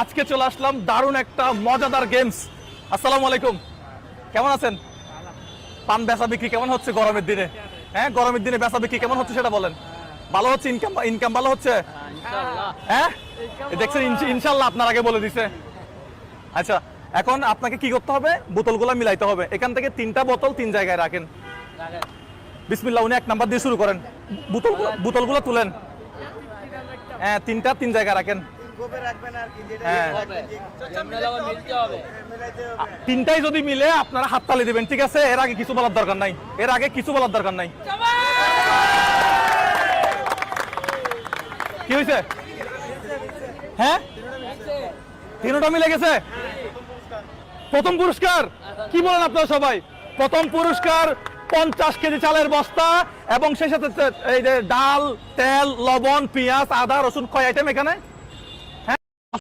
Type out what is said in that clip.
আজকে চলে আসলাম দারুণ একটা মজাদার গেমস। আসসালামু আলাইকুম, কেমন আছেন? পান বেচা বিক্রি কেমন হচ্ছে গরমের দিনে? হ্যাঁ, গরমের দিনে বেচা বিক্রি কেমন হচ্ছে সেটা বলেন। ভালো হচ্ছে? ইনকাম ভালো হচ্ছে? হ্যাঁ, দেখছেন, ইনশাল্লাহ আপনার আগে বলে দিছে। আচ্ছা, এখন আপনাকে কি করতে হবে? বোতলগুলো মিলাইতে হবে। এখান থেকে 3টা বোতল 3 জায়গায় রাখেন। বিসমিল্লাহ, উনি 1 নাম্বার দিয়ে শুরু করেন। বোতলগুলো তুলেন। হ্যাঁ, 3টা 3 জায়গায় রাখেন। হ্যাঁ, 3টাই যদি মিলে আপনারা হাততালি দিবেন, ঠিক আছে? এর আগে কিছু বলার দরকার নাই। কি হয়েছে? হ্যাঁ, 3টা মিলে গেছে। প্রথম পুরস্কার কি বলেন আপনারা সবাই? প্রথম পুরস্কার 50 কেজি চালের বস্তা এবং সেই সাথে এই যে ডাল, তেল, লবণ, পেঁয়াজ, আদা, রসুন। কয় আইটেম এখানে?